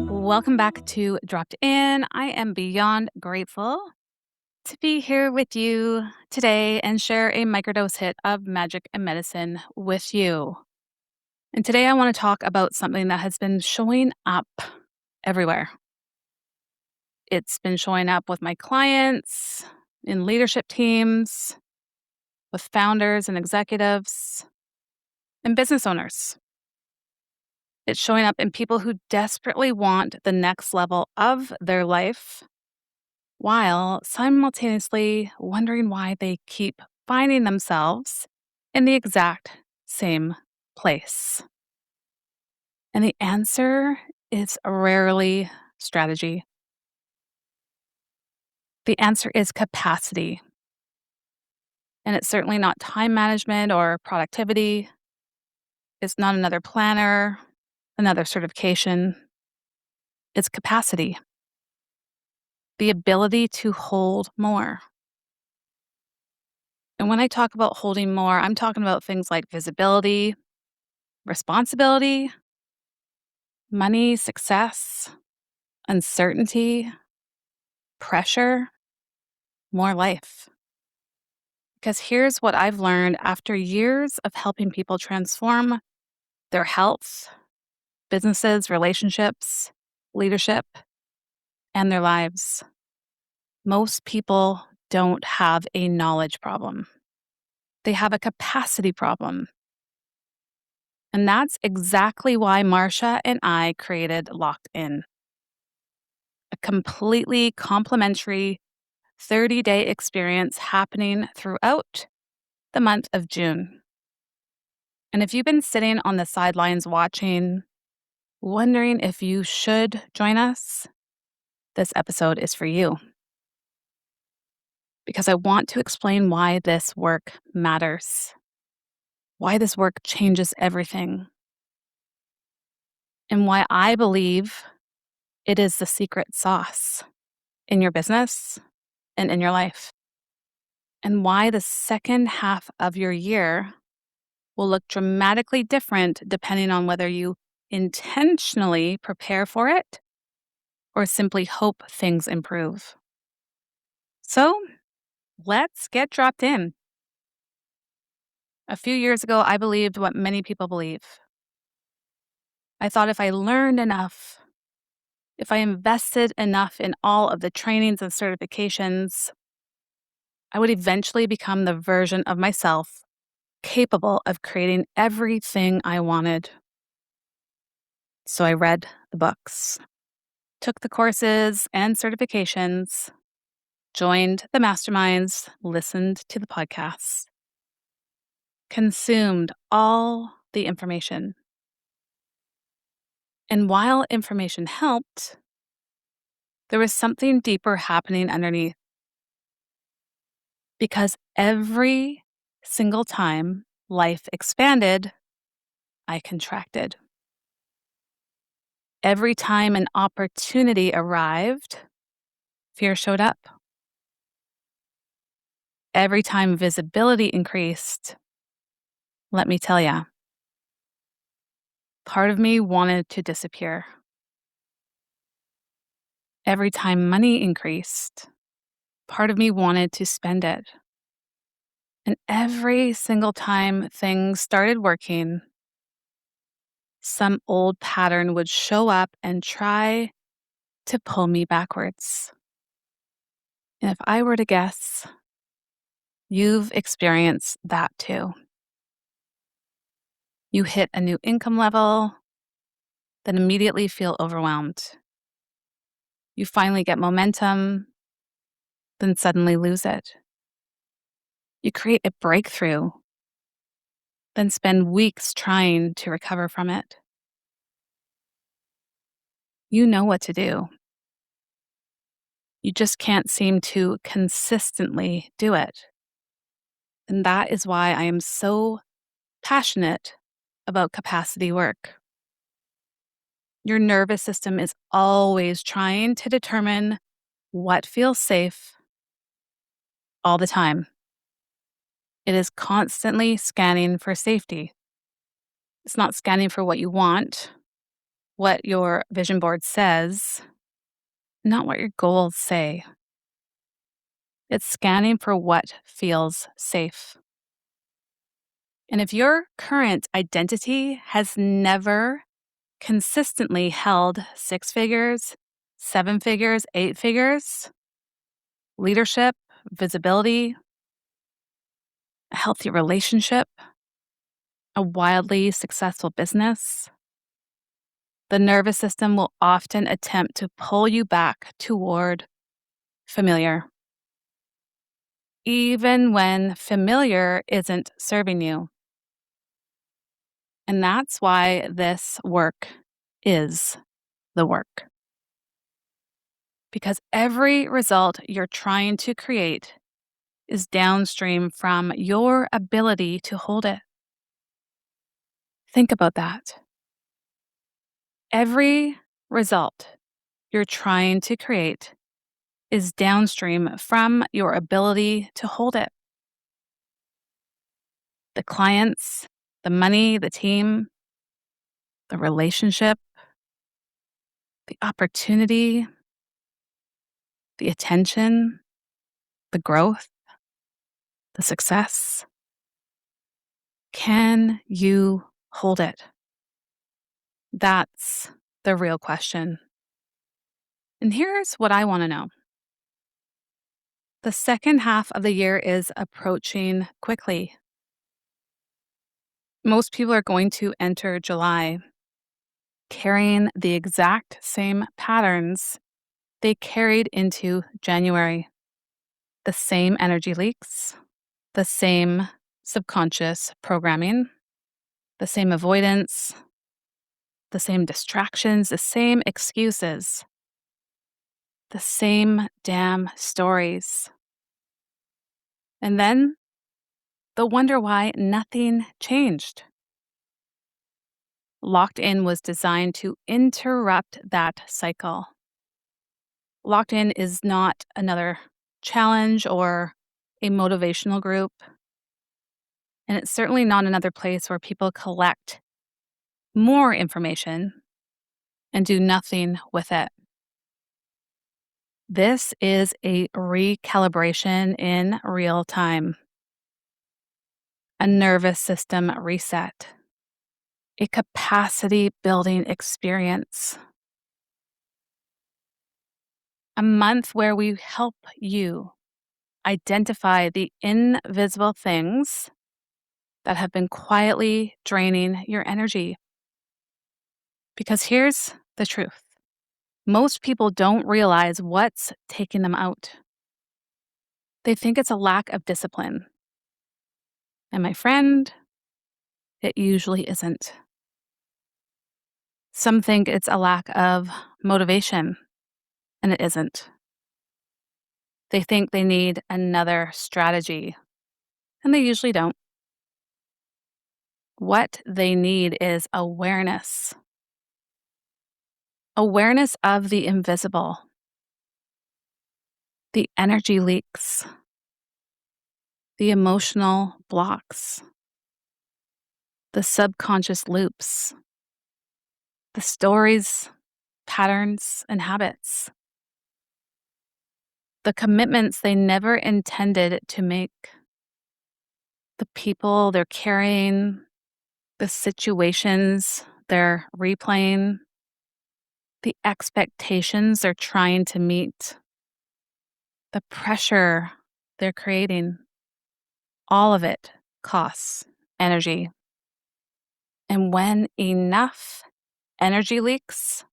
Welcome back to Dropped In. I am beyond grateful to be here with you today and share a microdose hit of magic and medicine with you. And today I want to talk about something that has been showing up everywhere. It's been showing up with my clients, in leadership teams, with founders and executives, and business owners. It's showing up in people who desperately want the next level of their life while simultaneously wondering why they keep finding themselves in the exact same place. And the answer is rarely strategy. The answer is capacity. And it's certainly not time management or productivity. It's not another planner, another certification. It's capacity, the ability to hold more. And when I talk about holding more, I'm talking about things like visibility, responsibility, money, success, uncertainty, pressure, more life. Because here's what I've learned after years of helping people transform their health, businesses, relationships, leadership, and their lives. Most people don't have a knowledge problem, they have a capacity problem. And that's exactly why Marsha and I created Locked In, a completely complimentary 30-day experience happening throughout the month of June. And if you've been sitting on the sidelines watching, wondering if you should join us, this episode is for you. Because I want to explain why this work matters, why this work changes everything, and why I believe it is the secret sauce in your business and in your life, and why the second half of your year will look dramatically different depending on whether you intentionally prepare for it or simply hope things improve. So let's get dropped in. A few years ago, I believed what many people believe. I thought if I learned enough, if I invested enough in all of the trainings and certifications, I would eventually become the version of myself capable of creating everything I wanted. So I read the books, took the courses and certifications, joined the masterminds, listened to the podcasts, consumed all the information. And while information helped, there was something deeper happening underneath. Because every single time life expanded, I contracted. Every time an opportunity arrived, fear showed up. Every time visibility increased, let me tell ya, part of me wanted to disappear. Every time money increased, part of me wanted to spend it. And every single time things started working, some old pattern would show up and try to pull me backwards. And if I were to guess, you've experienced that too. You hit a new income level, then immediately feel overwhelmed. You finally get momentum, then suddenly lose it. You create a breakthrough, then spend weeks trying to recover from it. You know what to do. You just can't seem to consistently do it. And that is why I am so passionate about capacity work. Your nervous system is always trying to determine what feels safe all the time. It is constantly scanning for safety. It's not scanning for what you want, what your vision board says, not what your goals say. It's scanning for what feels safe. And if your current identity has never consistently held 6 figures, 7 figures, 8 figures, leadership, visibility, a healthy relationship, a wildly successful business, the nervous system will often attempt to pull you back toward familiar, even when familiar isn't serving you. And that's why this work is the work. Because every result you're trying to create is downstream from your ability to hold it. Think about that. Every result you're trying to create is downstream from your ability to hold it. The clients, the money, the team, the relationship, the opportunity, the attention, the growth, the success. Can you hold it? That's the real question. And here's what I want to know. The second half of the year is approaching quickly. Most people are going to enter July carrying the exact same patterns they carried into January. The same energy leaks, the same subconscious programming, the same avoidance, the same distractions, the same excuses, the same damn stories. And then they'll wonder why nothing changed. Locked In was designed to interrupt that cycle. Locked In is not another challenge or a motivational group. And it's certainly not another place where people collect more information and do nothing with it. This is a recalibration in real time, a nervous system reset, a capacity building experience, a month where we help you identify the invisible things that have been quietly draining your energy. Because here's the truth. Most people don't realize what's taking them out. They think it's a lack of discipline. And my friend, it usually isn't. Some think it's a lack of motivation, and it isn't. They think they need another strategy, and they usually don't. What they need is awareness. Awareness of the invisible, the energy leaks, the emotional blocks, the subconscious loops, the stories, patterns, and habits, the commitments they never intended to make, the people they're carrying, the situations they're replaying, the expectations they're trying to meet, the pressure they're creating. All of it costs energy. And when enough energy leaks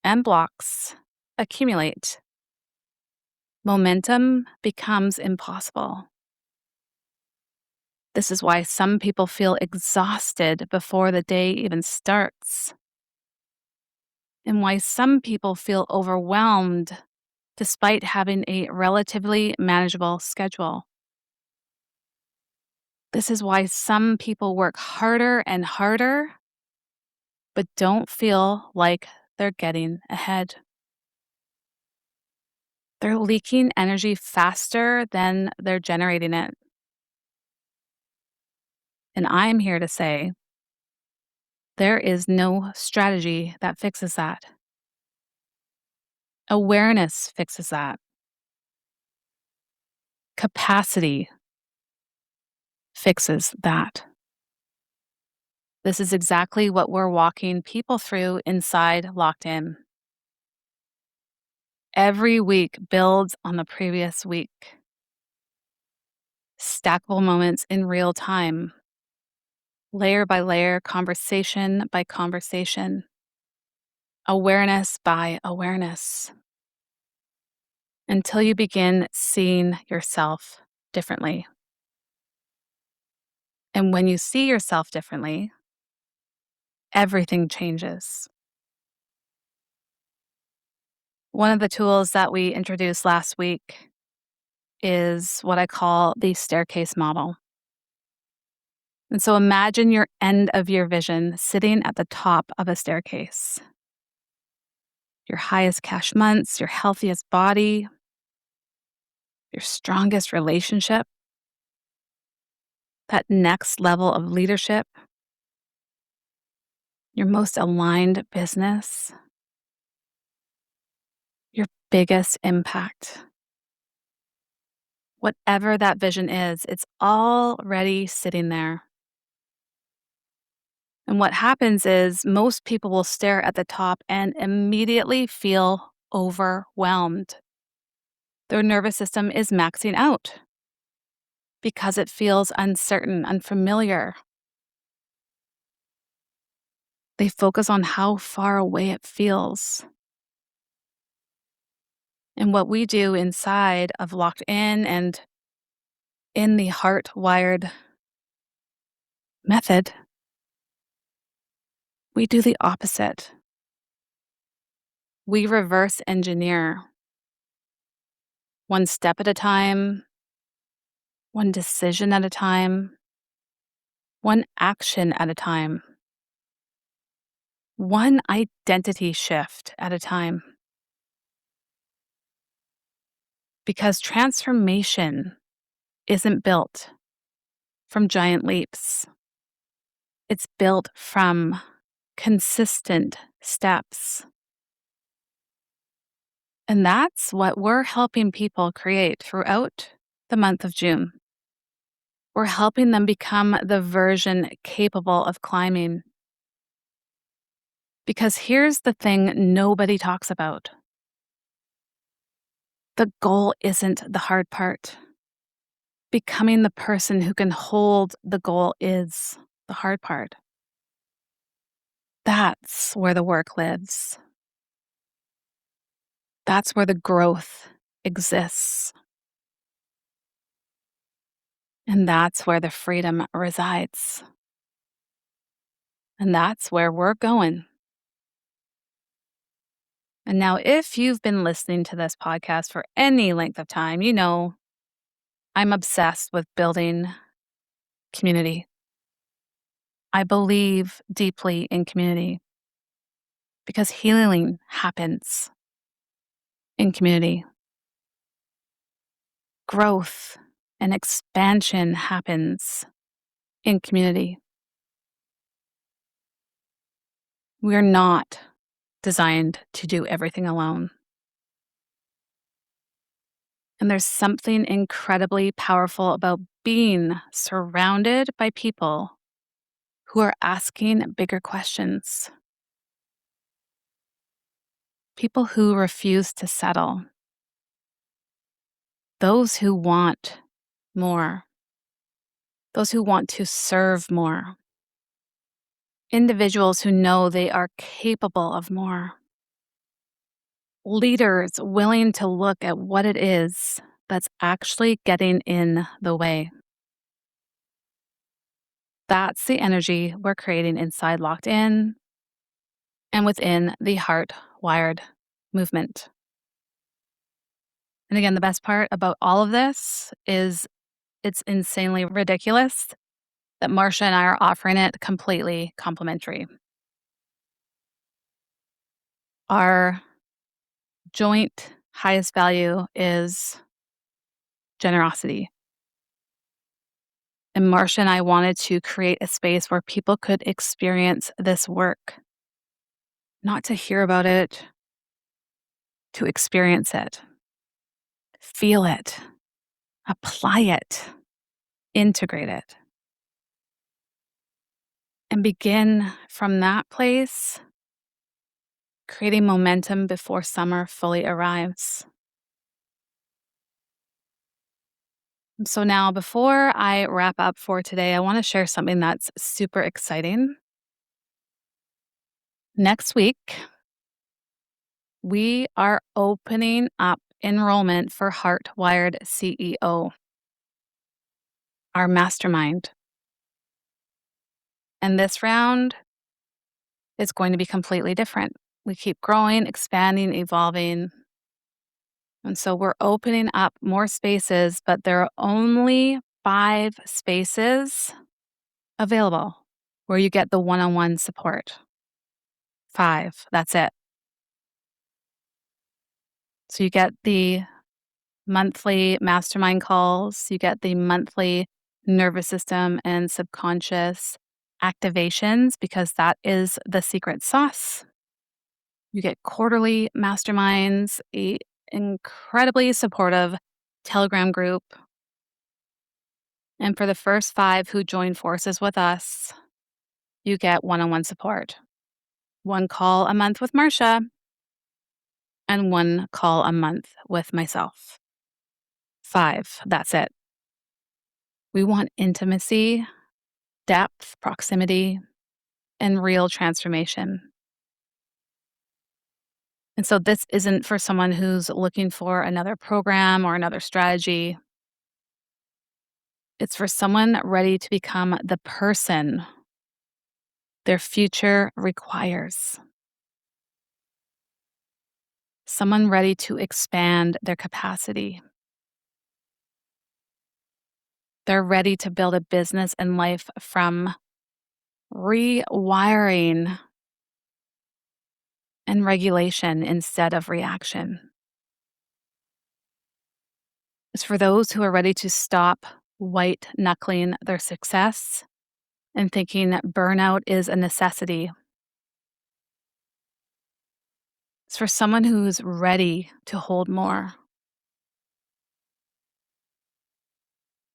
and blocks accumulate, momentum becomes impossible. This is why some people feel exhausted before the day even starts, and why some people feel overwhelmed despite having a relatively manageable schedule. This is why some people work harder and harder, but don't feel like they're getting ahead. They're leaking energy faster than they're generating it. And I'm here to say There is no strategy that fixes that. Awareness fixes that. Capacity fixes that. This is exactly what we're walking people through inside Locked In. Every week builds on the previous week. Stackable moments in real time, layer by layer, conversation by conversation, awareness by awareness, until you begin seeing yourself differently. And when you see yourself differently, everything changes. One of the tools that we introduced last week is what I call the staircase model. And so imagine your end of your vision sitting at the top of a staircase. Your highest cash months, your healthiest body, your strongest relationship, that next level of leadership, your most aligned business, your biggest impact. Whatever that vision is, it's already sitting there. And what happens is most people will stare at the top and immediately feel overwhelmed. Their nervous system is maxing out because it feels uncertain, unfamiliar. They focus on how far away it feels. And what we do inside of Locked In and in the heart wired method, we do the opposite. We reverse engineer one step at a time, one decision at a time, one action at a time, one identity shift at a time. Because transformation isn't built from giant leaps, it's built from consistent steps. And that's what we're helping people create throughout the month of June. We're helping them become the version capable of climbing. Because here's the thing nobody talks about: the goal isn't the hard part. Becoming the person who can hold the goal is the hard part. That's where the work lives. That's where the growth exists. And that's where the freedom resides. And that's where we're going. And now, if you've been listening to this podcast for any length of time, you know I'm obsessed with building community. I believe deeply in community because healing happens in community. Growth and expansion happens in community. We're not designed to do everything alone. And there's something incredibly powerful about being surrounded by people who are asking bigger questions. People who refuse to settle. Those who want more. Those who want to serve more. Individuals who know they are capable of more. Leaders willing to look at what it is that's actually getting in the way. That's the energy we're creating inside Locked In and within the Heart Wired movement. And again, the best part about all of this is it's insanely ridiculous that Marcia and I are offering it completely complimentary. Our joint highest value is generosity. And Marcia and I wanted to create a space where people could experience this work, not to hear about it, to experience it, feel it, apply it, integrate it, and begin from that place, creating momentum before summer fully arrives. So, now before I wrap up for today, I want to share something that's super exciting. Next week, we are opening up enrollment for Heartwired CEO, our mastermind. And this round is going to be completely different. We keep growing, expanding, evolving. And so we're opening up more spaces, but there are only 5 spaces available where you get the one on one support. 5, that's it. So you get the monthly mastermind calls, you get the monthly nervous system and subconscious activations, because that is the secret sauce. You get quarterly masterminds, a incredibly supportive Telegram group. And for the first 5 who join forces with us, you get one-on-one support. 1 call a month with Marcia and 1 call a month with myself. 5, that's it. We want intimacy, depth, proximity, and real transformation. And so this isn't for someone who's looking for another program or another strategy. It's for someone ready to become the person their future requires. Someone ready to expand their capacity. They're ready to build a business and life from rewiring and regulation instead of reaction. It's for those who are ready to stop white knuckling their success and thinking that burnout is a necessity. It's for someone who's ready to hold more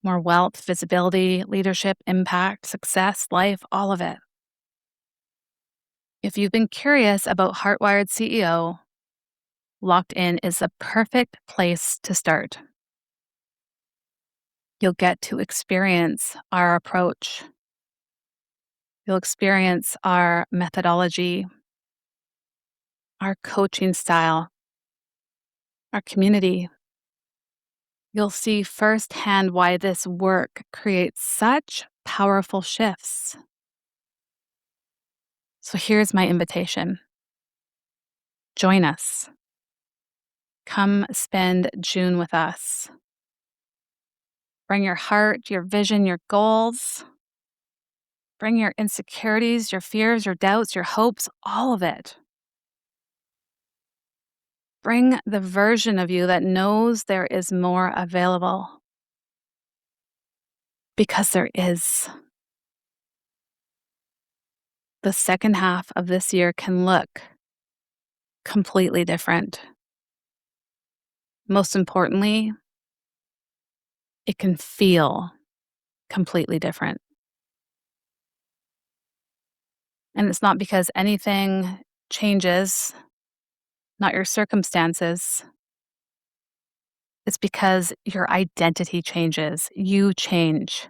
wealth, visibility, leadership, impact, success, life, all of it. If you've been curious about Heartwired CEO, Locked In is the perfect place to start. You'll get to experience our approach. You'll experience our methodology, our coaching style, our community. You'll see firsthand why this work creates such powerful shifts. So here's my invitation. Join us. Come spend June with us. Bring your heart, your vision, your goals. Bring your insecurities, your fears, your doubts, your hopes, all of it. Bring the version of you that knows there is more available. Because there is. The second half of this year can look completely different. Most importantly, it can feel completely different. And it's not because anything changes, not your circumstances. It's because your identity changes. You change.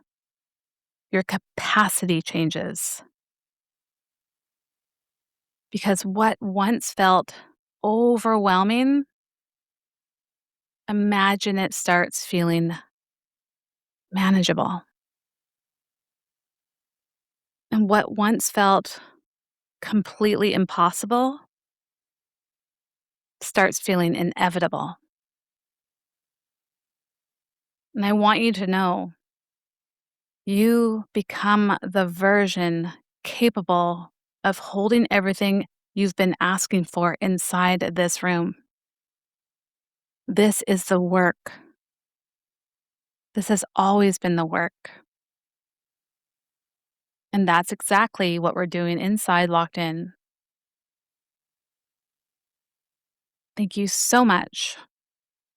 Your capacity changes. Because what once felt overwhelming, imagine it starts feeling manageable. And what once felt completely impossible starts feeling inevitable. And I want you to know you become the version capable of holding everything you've been asking for inside this room. This is the work. This has always been the work. And that's exactly what we're doing inside Locked In. Thank you so much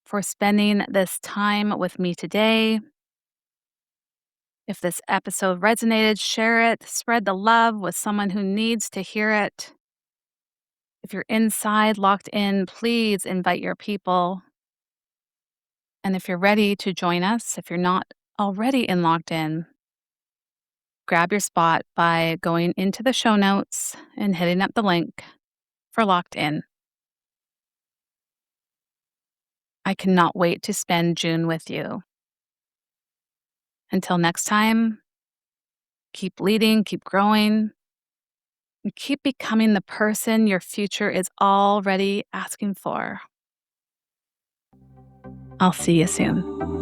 for spending this time with me today. If this episode resonated, share it, spread the love with someone who needs to hear it. If you're inside Locked In, please invite your people. And if you're ready to join us, if you're not already in Locked In, grab your spot by going into the show notes and hitting up the link for Locked In. I cannot wait to spend June with you. Until next time, keep leading, keep growing, and keep becoming the person your future is already asking for. I'll see you soon.